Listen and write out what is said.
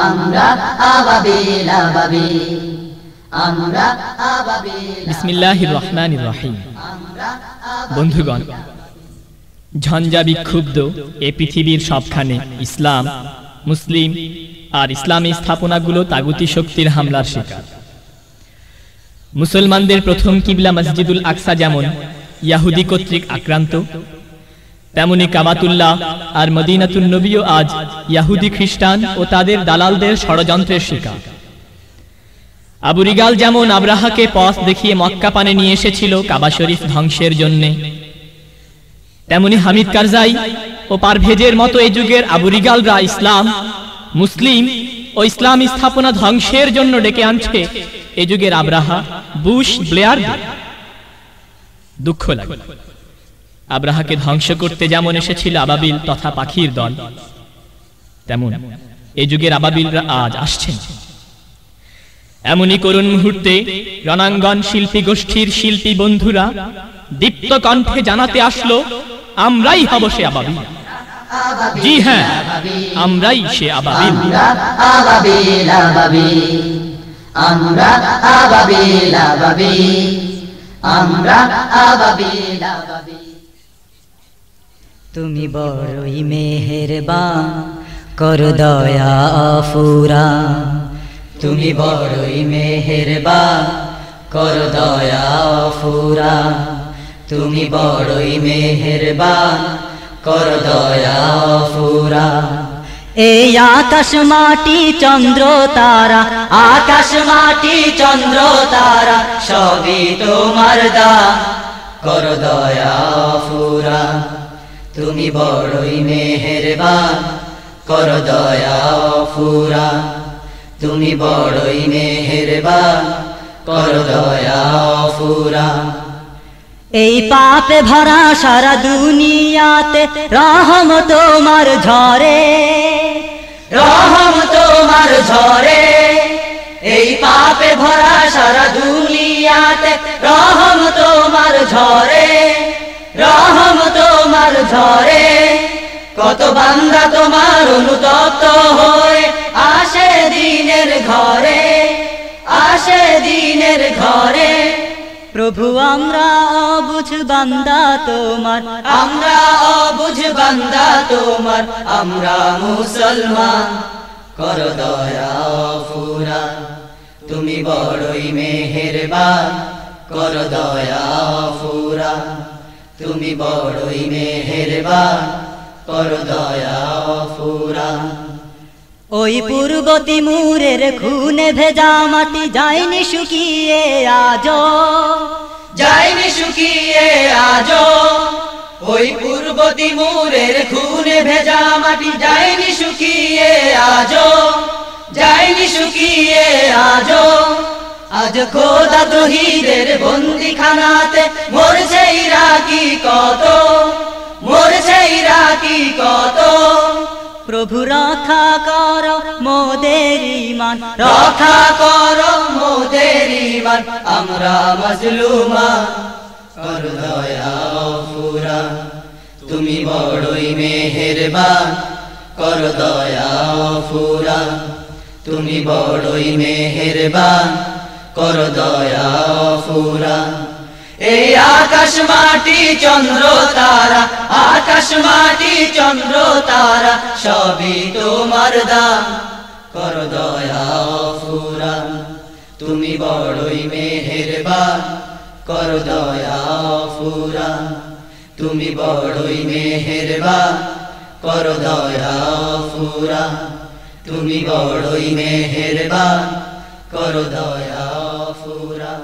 আমরা আবাবিল আবাবিল, আমরা আবাবিল। বিসমিল্লাহির রহমানির রহিম। বন্ধুগণ, ঝঞ্ঝা বিক্ষুব্ধ এ পৃথিবীর সবখানে ইসলাম, মুসলিম আর ইসলামী স্থাপনাগুলো তাগুতি শক্তির হামলার শিকার। মুসলমানদের প্রথম কিবলা মসজিদুল আকসা যেমন ইয়াহুদি কর্তৃক আক্রান্ত, তেমনি কাবাতুল্লাহ আর মদিনাতুন নবীও আজ ইয়াহুদি, খ্রিস্টান ও তাদের দালালদের ষড়যন্ত্রের শিকার। আবু রিগাল যেমন আব্রাহাকে পথ দেখিয়ে মক্কা পানে নিয়ে এসেছিল কাবা শরীফ ধ্বংসের জন্য, তেমনি হামিদ কারজাই ও পারভেজের মতো এই যুগের আবু রিগালরা ইসলাম, মুসলিম ও ইসলামী স্থাপনা ধ্বংসের জন্য ডেকে আনছে এই যুগের আব্রাহা, বুশ, ব্লেয়ার। দুঃখ লাগে, আব্রাহাকে ধ্বংস করতে যেমন এসেছিল আবাবিল তথা পাখির দল, তেমন এই যুগের আবাবিলরা আজ আসছেন। এমনই করুণ মুহূর্তে রণাঙ্গন শিল্পী গোষ্ঠীর শিল্পী বন্ধুরা দীপ্ত কণ্ঠে জানাতে আসলো, আমরাই হব সে আবাবিল। জি হ্যাঁ, আমরাই সে আবাবিল। আবাবিল আবাবিল, আমরা আবাবিল আবাবিল, আমরা আবাবিল আবাবিল। তুমি বড়ই মেহেরবান, করো দয়া ফুরান। তুমি বড়ই মেহেরবান, করো দয়া ফুরান। তুমি বড়ই মেহেরবান, করো দয়া ফুরান। এই আকাশ মাটি চন্দ্র তারা, আকাশ মাটি চন্দ্র তারা, সবই তোমার দান, করো দয়া ফুরান। তুমি বড়ই মেহেরবান, করো দয়া ফুরান। তুমি বড়ই মেহেরবান, করো দয়া ফুরান। এই পাপে ভরা সারা দুনিয়াতে রহম তোমার ঝরে, রহম তোমার ঝরে। এই পাপে ভরা সারা দুনিয়াতে রহম তোমার ঝরে, রহম তোমার ঝরে। কত বান্দা তোমার অনুতপ্ত হয়ে আসে দিনের ঘরে, আসে দিনের ঘরে। প্রভু আমরা অবুঝ বান্দা তোমার, আমরা অবুঝ বান্দা তোমার, আমরা মুসলমান, করো দয়া ফুরান। তুমি বড়ই মেহেরবান, করো দয়া ফুরান। তুমি বড়ই মেহেরবান, করো দয়া ফুরান। ওই পূর্ব তিমুরের খুনে ভেজা মাটি যায়নি শুকিয়ে আজো, যায়নি শুকিয়ে আজো। ওই পূর্ব তিমুরের খুনে ভেজা মাটি যায়নি শুকিয়ে আজো, যায়নি শুকিয়ে আজো। আজ খোদা তৌহিদের বন্দিখানাতে মরছে ইরাকি কত, মরছে ইরাকি কত। প্রভু রক্ষা করো মোদের ঈমান, রক্ষা করো মোদের ঈমান। আমরা মাজলুমান, করো দয়া ফুরান। তুমি বড়ই মেহেরবান, করো দয়া ফুরান। তুমি বড়ই মেহেরবান, করো দয়া ফুরান। এই আকাশ মাটি চন্দ্র তারা, আকাশ মাটি চন্দ্র তারা, সবই তোমার দান, করো দয়া ফুরান। তুমি বড়ই মেহেরবান, করো দয়া ফুরান। তুমি বড়ই মেহেরবান, করো দয়া ফুরান। তুমি বড়ই মেহেরবান, করো দয়া ফুরান।